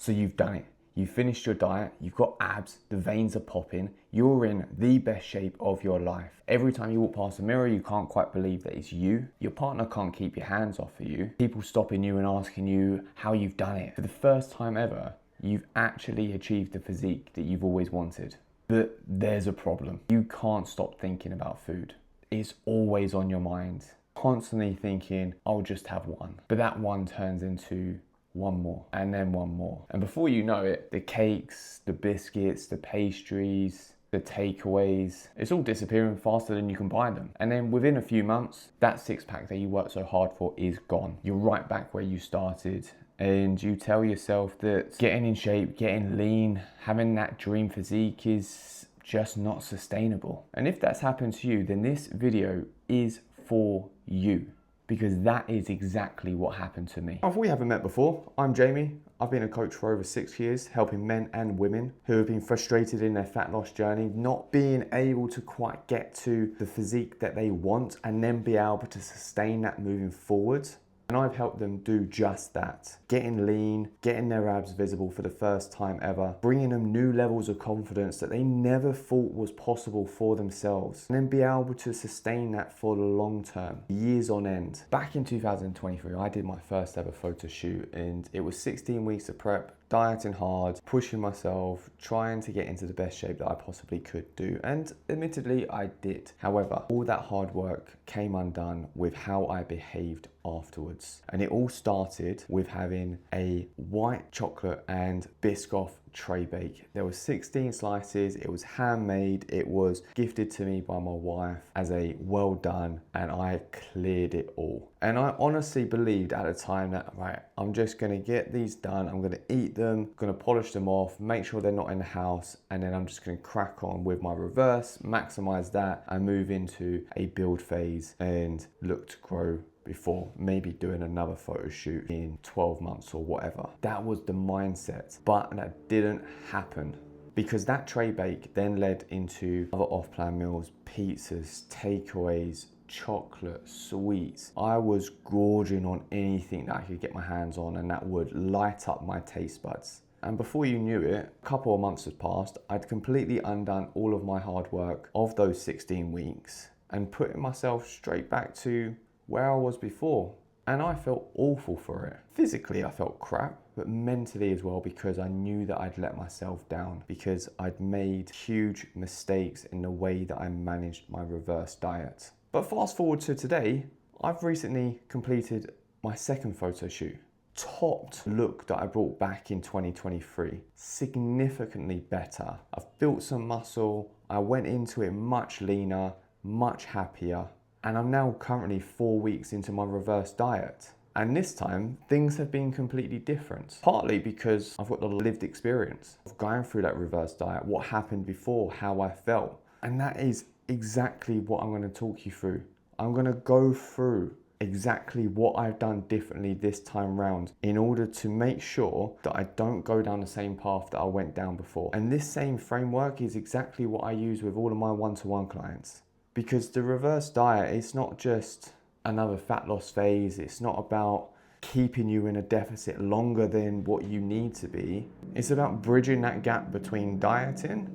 So you've done it. You finished your diet, you've got abs, the veins are popping, you're in the best shape of your life. Every time you walk past a mirror, you can't quite believe that it's you. Your partner can't keep your hands off of you. People stopping you and asking you how you've done it. For the first time ever, you've actually achieved the physique that you've always wanted. But there's a problem. You can't stop thinking about food. It's always on your mind. Constantly thinking, I'll just have one. But that one turns into one more, and then one more. And before you know it, the cakes, the biscuits, the pastries, the takeaways, it's all disappearing faster than you can buy them. And then within a few months, that six pack that you worked so hard for is gone. You're right back where you started. And you tell yourself that getting in shape, getting lean, having that dream physique is just not sustainable. And if that's happened to you, then this video is for you, because that is exactly what happened to me. If we haven't met before, I'm Jamie. I've been a coach for over 6 years, helping men and women who have been frustrated in their fat loss journey, not being able to quite get to the physique that they want and then be able to sustain that moving forward. And I've helped them do just that. Getting lean, getting their abs visible for the first time ever, bringing them new levels of confidence that they never thought was possible for themselves, and then be able to sustain that for the long term, years on end. Back in 2023, I did my first ever photo shoot, and it was 16 weeks of prep, dieting hard, pushing myself, trying to get into the best shape that I possibly could do. And admittedly, I did. However, all that hard work came undone with how I behaved afterwards. And it all started with having a white chocolate and Biscoff tray bake. There were 16 slices, it was handmade, it was gifted to me by my wife as a well done, and I cleared it all. And I honestly believed at the time that, right, I'm just gonna get these done, I'm gonna eat them, gonna polish them off, make sure they're not in the house, and then I'm just gonna crack on with my reverse, maximize that, and move into a build phase and look to grow before maybe doing another photo shoot in 12 months or whatever. That was the mindset, but that didn't happen, because that tray bake then led into other off-plan meals, pizzas, takeaways, chocolate, sweets. I was gorging on anything that I could get my hands on, and that would light up my taste buds. And before you knew it, a couple of months had passed, I'd completely undone all of my hard work of those 16 weeks and putting myself straight back to where I was before. And I felt awful for it. Physically, I felt crap, but mentally as well, because I knew that I'd let myself down, because I'd made huge mistakes in the way that I managed my reverse diet. But fast forward to today, I've recently completed my second photo shoot. Topped look that I brought back in 2023, significantly better. I've built some muscle, I went into it much leaner, much happier, and I'm now currently 4 weeks into my reverse diet. And this time, things have been completely different. Partly because I've got the lived experience of going through that reverse diet, what happened before, how I felt. And that is exactly what I'm gonna talk you through. I'm gonna go through exactly what I've done differently this time round in order to make sure that I don't go down the same path that I went down before. And this same framework is exactly what I use with all of my one-to-one clients. Because the reverse diet, it's not just another fat loss phase. It's not about keeping you in a deficit longer than what you need to be. It's about bridging that gap between dieting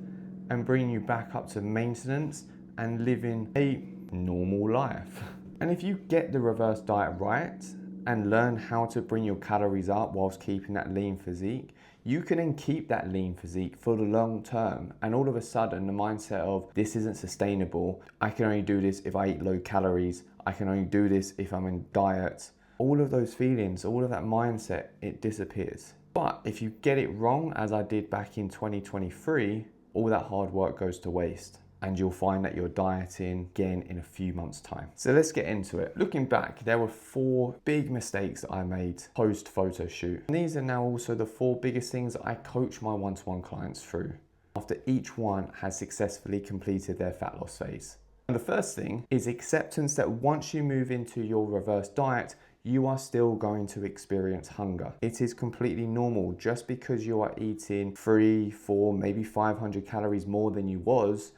and bringing you back up to maintenance and living a normal life. And if you get the reverse diet right and learn how to bring your calories up whilst keeping that lean physique, you can then keep that lean physique for the long term. And all of a sudden, the mindset of this isn't sustainable, I can only do this if I eat low calories, I can only do this if I'm in diet. All of those feelings, all of that mindset, it disappears. But if you get it wrong, as I did back in 2023, all that hard work goes to waste. And you'll find that you're dieting again in a few months' time. So let's get into it. Looking back, there were 4 big mistakes that I made post photo shoot. And these are now also the 4 biggest things that I coach my one-to-one clients through after each one has successfully completed their fat loss phase. And the first thing is acceptance that once you move into your reverse diet, you are still going to experience hunger. It is completely normal. Just because you are eating 3, 4, maybe 500 calories more than you was,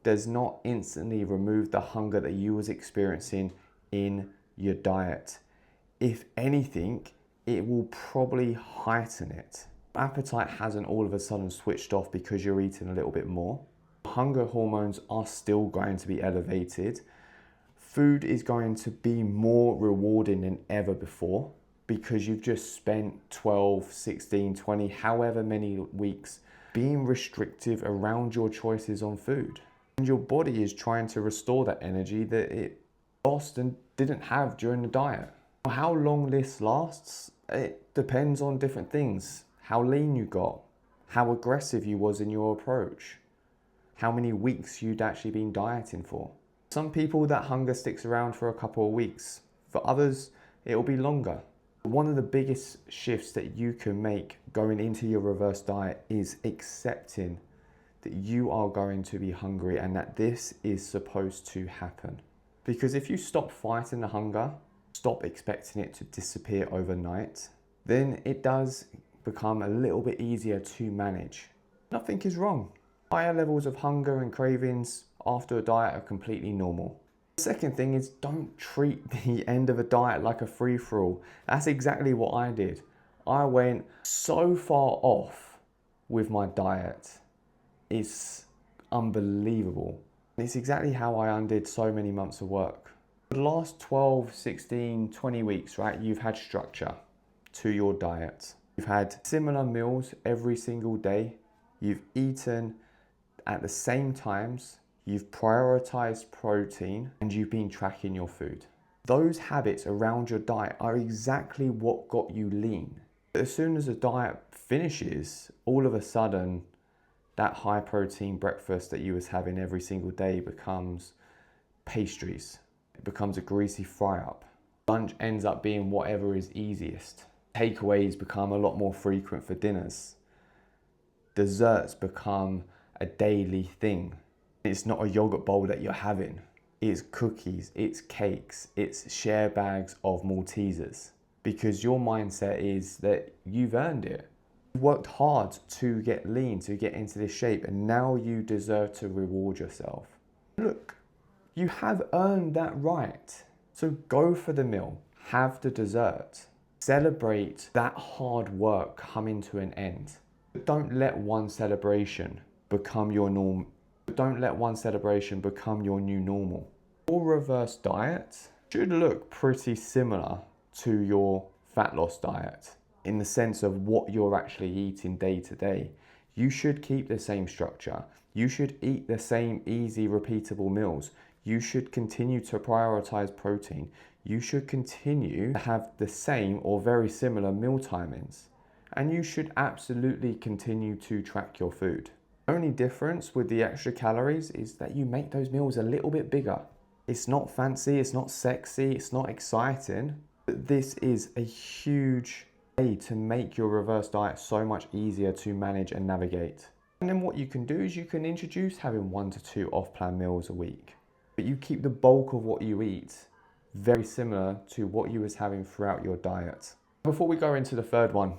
does not instantly remove the hunger that you was experiencing in your diet. If anything, it will probably heighten it. Appetite hasn't all of a sudden switched off because you're eating a little bit more. Hunger hormones are still going to be elevated. Food is going to be more rewarding than ever before because you've just spent 12, 16, 20, however many weeks being restrictive around your choices on food. And your body is trying to restore that energy that it lost and didn't have during the diet. How long this lasts, it depends on different things. How lean you got, how aggressive you was in your approach, how many weeks you'd actually been dieting for. Some people, that hunger sticks around for a couple of weeks. For others, it'll be longer. One of the biggest shifts that you can make going into your reverse diet is accepting that you are going to be hungry and that this is supposed to happen. Because if you stop fighting the hunger, stop expecting it to disappear overnight, then it does become a little bit easier to manage. Nothing is wrong. Higher levels of hunger and cravings after a diet are completely normal. The second thing is, don't treat the end of a diet like a free-for-all. That's exactly what I did. I went so far off with my diet. It's unbelievable. It's exactly how I undid so many months of work. For the last 12, 16, 20 weeks, right, you've had structure to your diet. You've had similar meals every single day. You've eaten at the same times. You've prioritized protein and you've been tracking your food. Those habits around your diet are exactly what got you lean. But as soon as the diet finishes, all of a sudden, that high protein breakfast that you was having every single day becomes pastries. It becomes a greasy fry up. Lunch ends up being whatever is easiest. Takeaways become a lot more frequent for dinners. Desserts become a daily thing. It's not a yogurt bowl that you're having. It's cookies, it's cakes, it's share bags of Maltesers. Because your mindset is that you've earned it. You worked hard to get lean, to get into this shape, and now you deserve to reward yourself. Look, you have earned that right. So go for the meal, have the dessert. Celebrate that hard work coming to an end. But don't let one celebration become your norm. Don't let one celebration become your new normal. Your reverse diet should look pretty similar to your fat loss diet in the sense of what you're actually eating day to day. You should keep the same structure. You should eat the same easy, repeatable meals. You should continue to prioritize protein. You should continue to have the same or very similar meal timings. And you should absolutely continue to track your food. The only difference with the extra calories is that you make those meals a little bit bigger. It's not fancy, it's not sexy, it's not exciting, but this is a huge way to make your reverse diet so much easier to manage and navigate. And then what you can do is you can introduce having 1 to 2 off-plan meals a week, but you keep the bulk of what you eat very similar to what you was having throughout your diet. Before we go into the third point,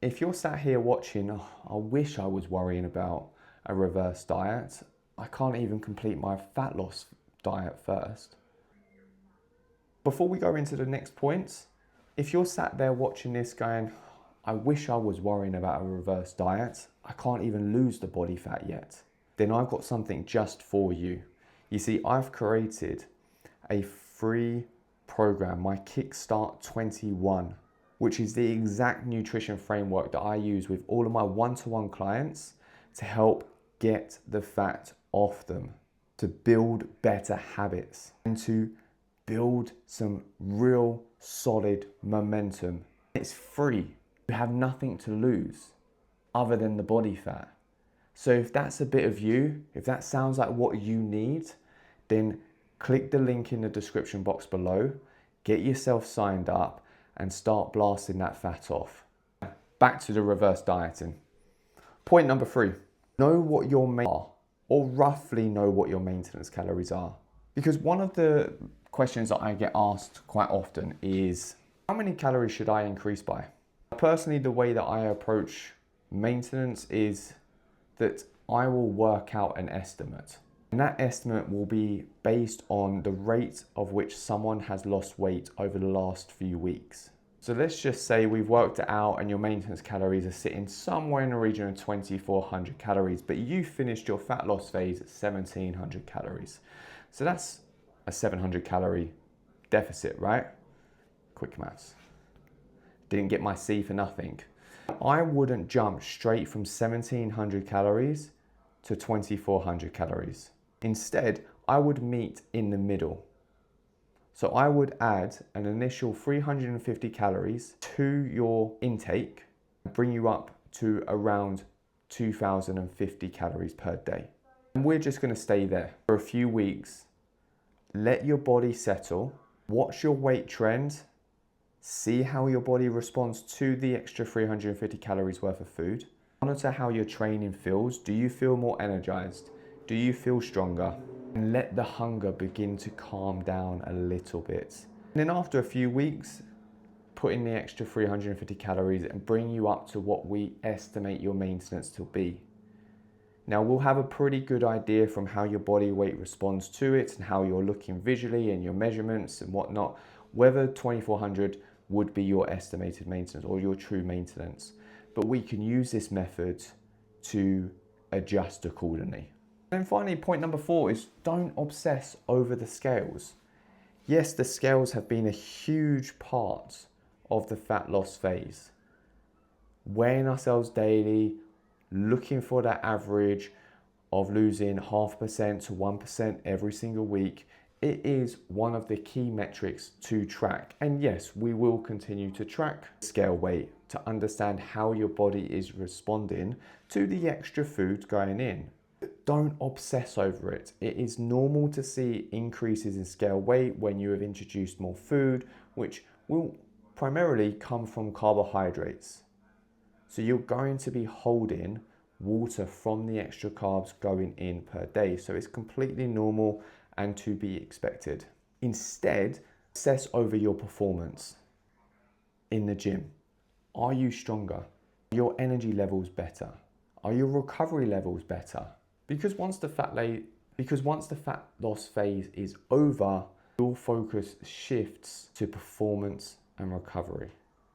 if you're sat here watching, oh, I wish I was worrying about a reverse diet. I can't even complete my fat loss diet first. Before we go into the next points, if you're sat there watching this going, I wish I was worrying about a reverse diet. I can't even lose the body fat yet. Then I've got something just for you. You see, I've created a free program, my Kickstart 21, which is the exact nutrition framework that I use with all of my one-to-one clients to help get the fat off them, to build better habits, and to build some real solid momentum. It's free. You have nothing to lose other than the body fat. So if that's a bit of you, if that sounds like what you need, then click the link in the description box below, get yourself signed up, and start blasting that fat off. Back to the reverse dieting. Point number 3, know what your or roughly know what your maintenance calories are. Because one of the questions that I get asked quite often is, how many calories should I increase by? Personally, the way that I approach maintenance is that I will work out an estimate. And that estimate will be based on the rate of which someone has lost weight over the last few weeks. So let's just say we've worked it out and your maintenance calories are sitting somewhere in the region of 2,400 calories, but you finished your fat loss phase at 1,700 calories. So that's a 700 calorie deficit, right? Quick maths. Didn't get my C for nothing. I wouldn't jump straight from 1,700 calories to 2,400 calories. Instead, I would meet in the middle. So I would add an initial 350 calories to your intake, bring you up to around 2,050 calories per day. And we're just going to stay there for a few weeks. Let your body settle, watch your weight trend, see how your body responds to the extra 350 calories worth of food. Monitor how your training feels. Do you feel more energized? Do you feel stronger? And let the hunger begin to calm down a little bit. And then after a few weeks, put in the extra 350 calories and bring you up to what we estimate your maintenance to be. Now we'll have a pretty good idea from how your body weight responds to it and how you're looking visually and your measurements and whatnot, whether 2,400 would be your estimated maintenance or your true maintenance. But we can use this method to adjust accordingly. And finally, point number 4 is don't obsess over the scales. Yes, the scales have been a huge part of the fat loss phase. Weighing ourselves daily, looking for that average of losing 0.5% to 1% every single week, it is one of the key metrics to track. And yes, we will continue to track scale weight to understand how your body is responding to the extra food going in. Don't obsess over it. It is normal to see increases in scale weight when you have introduced more food, which will primarily come from carbohydrates. So you're going to be holding water from the extra carbs going in per day. So it's completely normal and to be expected. Instead, obsess over your performance in the gym. Are you stronger? Are your energy levels better? Are your recovery levels better? Because once the fat loss phase is over, your focus shifts to performance and recovery.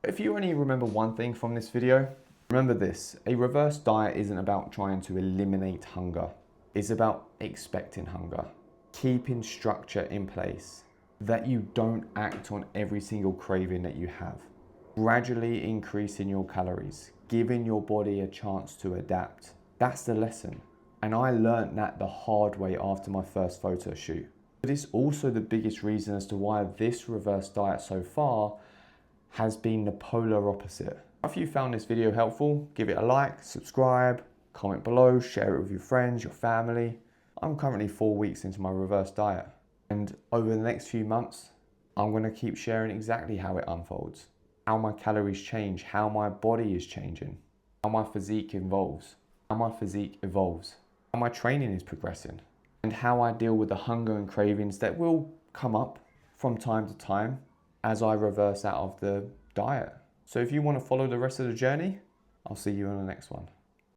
If you only remember one thing from this video, remember this: a reverse diet isn't about trying to eliminate hunger. It's about expecting hunger, keeping structure in place, that you don't act on every single craving that you have, gradually increasing your calories, giving your body a chance to adapt. That's the lesson. And I learned that the hard way after my first photo shoot. But it's also the biggest reason as to why this reverse diet so far has been the polar opposite. If you found this video helpful, give it a like, subscribe, comment below, share it with your friends, your family. I'm currently 4 weeks into my reverse diet. And over the next few months, I'm going to keep sharing exactly how it unfolds, how my calories change, how my body is changing, how my physique evolves, how my training is progressing, and how I deal with the hunger and cravings that will come up from time to time as I reverse out of the diet. So if you want to follow the rest of the journey, I'll see you on the next one.